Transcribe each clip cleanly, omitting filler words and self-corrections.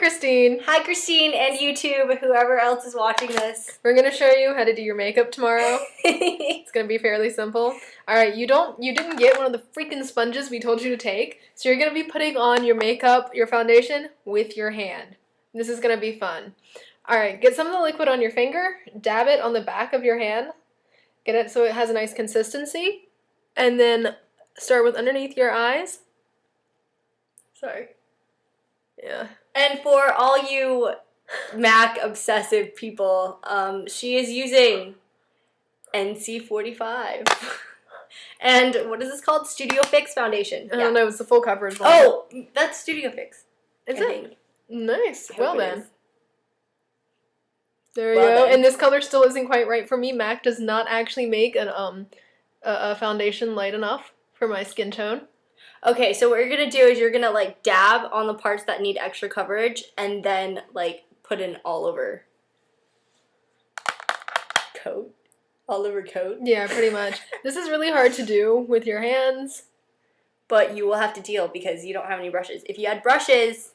Christine. Hi, Christine and YouTube, whoever else is watching this. We're gonna show you how to do your makeup tomorrow. It's gonna be fairly simple. Alright, you didn't get one of the freaking sponges we told you to take, so you're gonna be putting on your makeup, your foundation, with your hand. This is gonna be fun. Alright, get some of the liquid on your finger, dab it on the back of your hand, get it so it has a nice consistency, and then start with underneath your eyes. Sorry. Yeah. And for all you MAC obsessive people, she is using NC45. And what is this called? Studio Fix foundation. I don't know, it's the full coverage one. Oh, that's Studio Fix. Is it? Nice. I Well hope it then. is. There you go. And this color still isn't quite right for me. MAC does not actually make a foundation light enough for my skin tone. Okay, so what you're gonna do is you're gonna like dab on the parts that need extra coverage and then like put an all over coat. All over coat. Yeah, pretty much. This is really hard to do with your hands. But you will have to deal because you don't have any brushes. If you had brushes,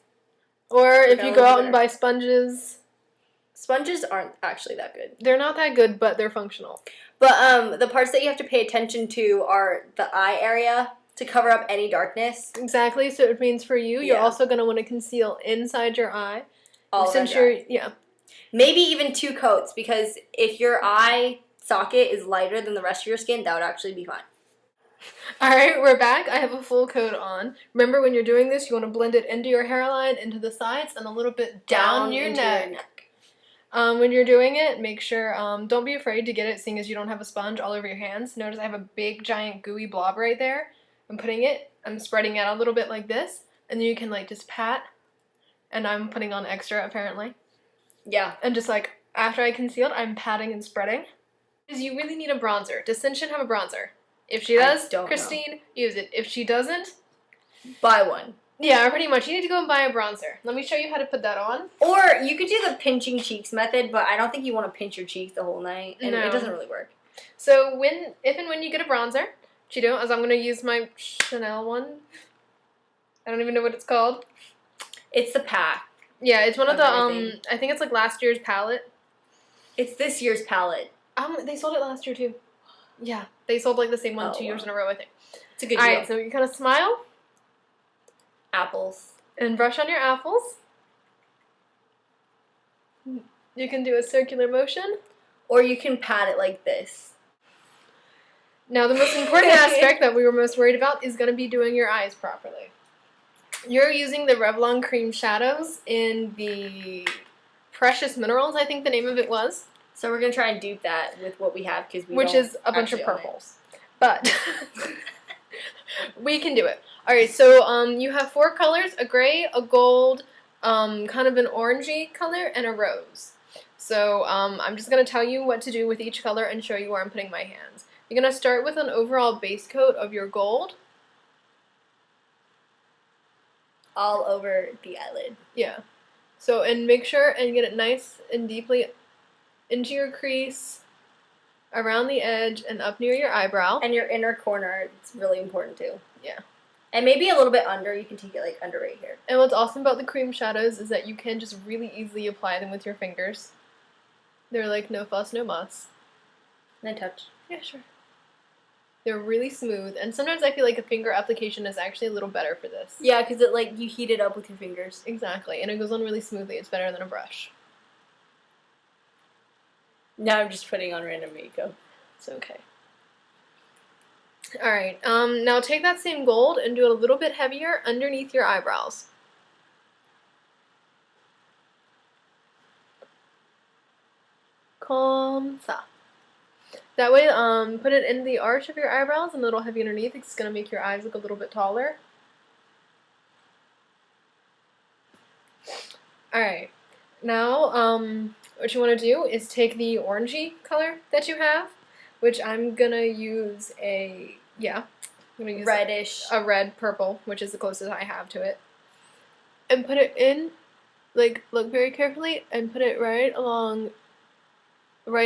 or if you go out and buy sponges. Sponges aren't actually that good. They're not that good, but they're functional. But the parts that you have to pay attention to are the eye area to cover up any darkness. Exactly. So it means for you, you're also going to want to conceal inside your eye. All since you're, yeah. Maybe even 2 coats, because if your eye socket is lighter than the rest of your skin, that would actually be fine. Alright, we're back. I have a full coat on. Remember, when you're doing this, you want to blend it into your hairline, into the sides, and a little bit down your neck. When you're doing it, make sure, don't be afraid to get it, seeing as you don't have a sponge all over your hands. Notice I have a big, giant, gooey blob right there. I'm spreading it out a little bit like this, and then you can, like, just pat, and I'm putting on extra, apparently. Yeah. And just, like, after I concealed, I'm patting and spreading. Because you really need a bronzer. Does Sinshin have a bronzer? If she does, Christine, use it. If she doesn't, buy one. Yeah, pretty much. You need to go and buy a bronzer. Let me show you how to put that on. Or you could do the pinching cheeks method, but I don't think you want to pinch your cheeks the whole night, and it doesn't really work. So if and when you get a bronzer, what you do is I'm going to use my Chanel one. I don't even know what it's called. It's the pack. Yeah, it's one of the, I think it's like last year's palette. It's this year's palette. They sold it last year too. Yeah, they sold like the same one 2 years in a row, I think. It's a good deal. Alright, so you kind of smile. Apples. And brush on your apples. You can do a circular motion. Or you can pat it like this. Now, the most important aspect that we were most worried about is going to be doing your eyes properly. You're using the Revlon Cream Shadows in the Precious Minerals, I think the name of it was. So we're going to try and dupe that with what we have, because which is a bunch of purples. But we can do it. Alright, so you have 4 colors, a gray, a gold, kind of an orangey color, and a rose. So I'm just going to tell you what to do with each color and show you where I'm putting my hands. You're going to start with an overall base coat of your gold. All over the eyelid. Yeah. So, and make sure and get it nice and deeply into your crease, around the edge, and up near your eyebrow. And your inner corner, it's really important too. Yeah. And maybe a little bit under, you can take it like under right here. And what's awesome about the cream shadows is that you can just really easily apply them with your fingers. They're like no fuss, no muss. And then touch. Yeah, sure. They're really smooth, and sometimes I feel like a finger application is actually a little better for this. Yeah, because it like you heat it up with your fingers. Exactly, and it goes on really smoothly. It's better than a brush. Now I'm just putting on random makeup. It's okay. Alright, now take that same gold and do it a little bit heavier underneath your eyebrows. Comme ça. That way, put it in the arch of your eyebrows and a little heavy underneath. It's going to make your eyes look a little bit taller. Alright, now, what you want to do is take the orangey color that you have, which I'm going to use a reddish. A red purple, which is the closest I have to it. And put it in, like, look very carefully, and put it right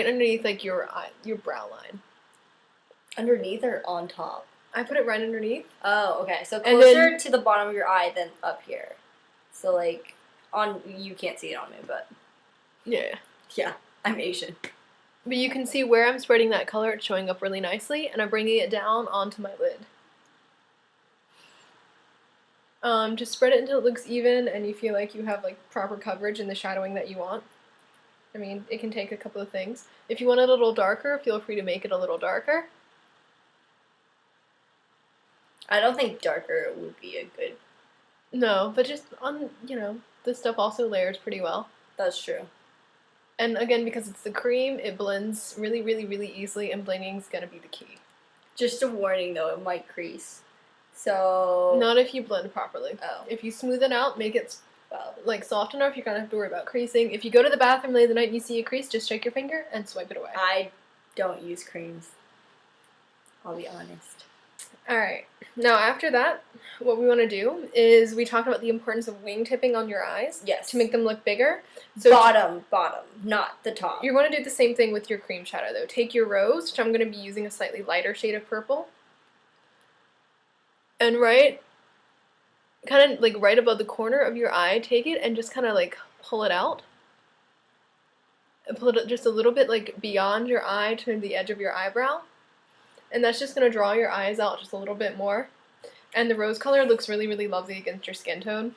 underneath, like, your brow line. Underneath or on top? I put it right underneath. Oh, okay. So closer to the bottom of your eye than up here. So, like, You can't see it on me, but Yeah. yeah, I'm Asian. But you can see where I'm spreading that color, it's showing up really nicely, and I'm bringing it down onto my lid. Just spread it until it looks even and you feel like you have like proper coverage and the shadowing that you want. I mean, it can take a couple of things. If you want it a little darker, feel free to make it a little darker. I don't think darker would be a good. No, but just on, this stuff also layers pretty well. That's true. And again, because it's the cream, it blends really, really, really easily, and blending's gonna be the key. Just a warning though, it might crease. So. Not if you blend properly. Oh. If you smooth it out, make it soft enough, you're gonna have to worry about creasing. If you go to the bathroom late at night and you see a crease, just shake your finger and swipe it away. I don't use creams. I'll be honest. Alright, now after that, what we want to do is we talked about the importance of wingtipping on your eyes. Yes. To make them look bigger. So bottom, not the top. You're going to do the same thing with your cream shadow though. Take your rose, which I'm going to be using a slightly lighter shade of purple. And kind of like right above the corner of your eye, take it and just kind of like pull it out. And pull it just a little bit like beyond your eye to the edge of your eyebrow. And that's just going to draw your eyes out just a little bit more. And the rose color looks really, really lovely against your skin tone.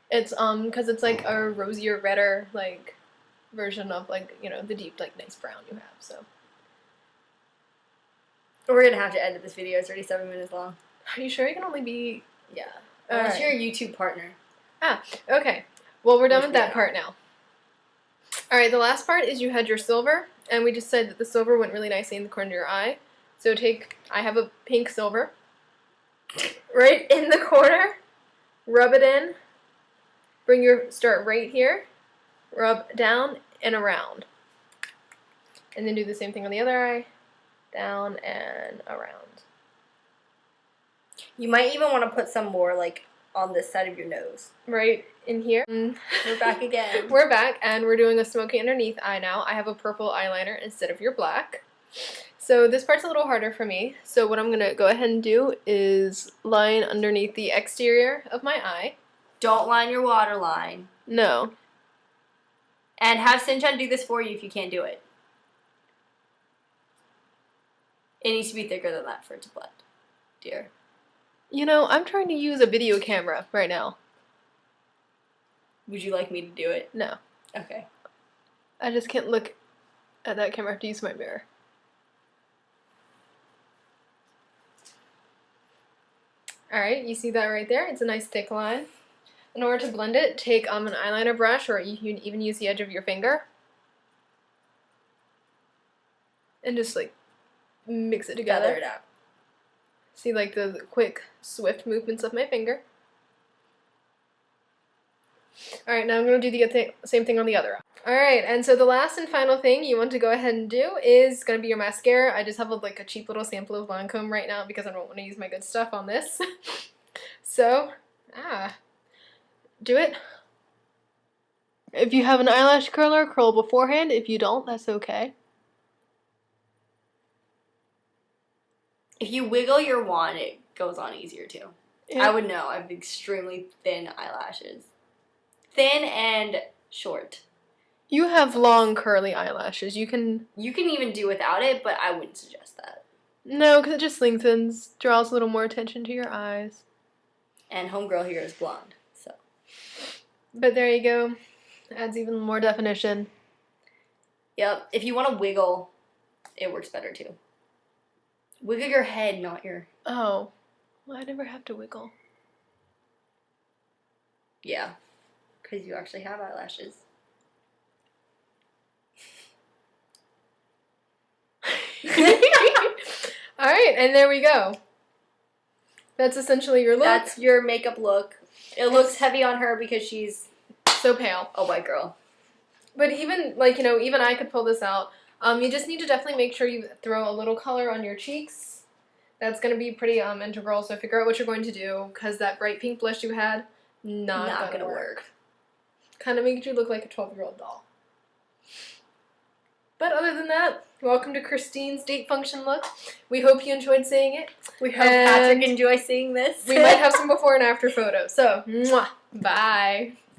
It's, because it's like a rosier, redder, like, version of, like, the deep, like, nice brown you have, so. We're gonna have to edit this video, it's already 7 minutes long. Are you sure you can only be... Yeah. Unless you're a YouTube partner. Okay. Well, we're done with that part now. Alright, the last part is you had your silver, and we just said that the silver went really nicely in the corner of your eye. So I have a pink silver, right in the corner, rub it in, start right here, rub down and around. And then do the same thing on the other eye, down and around. You might even want to put some more, like, on this side of your nose. Right in here. We're back again. We're back, and we're doing a smoky underneath eye now. I have a purple eyeliner instead of your black. So this part's a little harder for me. So what I'm going to go ahead and do is line underneath the exterior of my eye. Don't line your waterline. No. And have Sinchan do this for you if you can't do it. It needs to be thicker than that for it to blend, dear. I'm trying to use a video camera right now. Would you like me to do it? No. Okay. I just can't look at that camera. I have to use my mirror. Alright, you see that right there? It's a nice thick line. In order to blend it, take an eyeliner brush, or you can even use the edge of your finger. And just, like, mix it together. Feather it out. See, like, the quick, swift movements of my finger. Alright, now I'm going to do the same thing on the other eye. Alright, and so the last and final thing you want to go ahead and do is going to be your mascara. I just have a cheap little sample of Lancome right now because I don't want to use my good stuff on this. So, do it. If you have an eyelash curler, curl beforehand. If you don't, that's okay. If you wiggle your wand, it goes on easier too. Yeah. I would know. I have extremely thin eyelashes. Thin and short. You have long curly eyelashes. You can even do without it, but I wouldn't suggest that. No, because it just lengthens, draws a little more attention to your eyes. And homegirl here is blonde, so. But there you go. Adds even more definition. Yep. If you want to wiggle, it works better too. Wiggle your head, not your... Oh. Well, I never have to wiggle. Yeah. Because you actually have eyelashes. Alright, and there we go. That's essentially your look. That's your makeup look. It looks heavy on her because she's so pale. a white girl. But even, even I could pull this out. You just need to definitely make sure you throw a little color on your cheeks. That's going to be pretty integral, so figure out what you're going to do, because that bright pink blush you had, not going to work. Kind of makes you look like a 12-year-old doll. But other than that, welcome to Christine's date function look. We hope you enjoyed seeing it. We hope Patrick enjoys seeing this. We might have some before and after photos. So, mwah! Bye.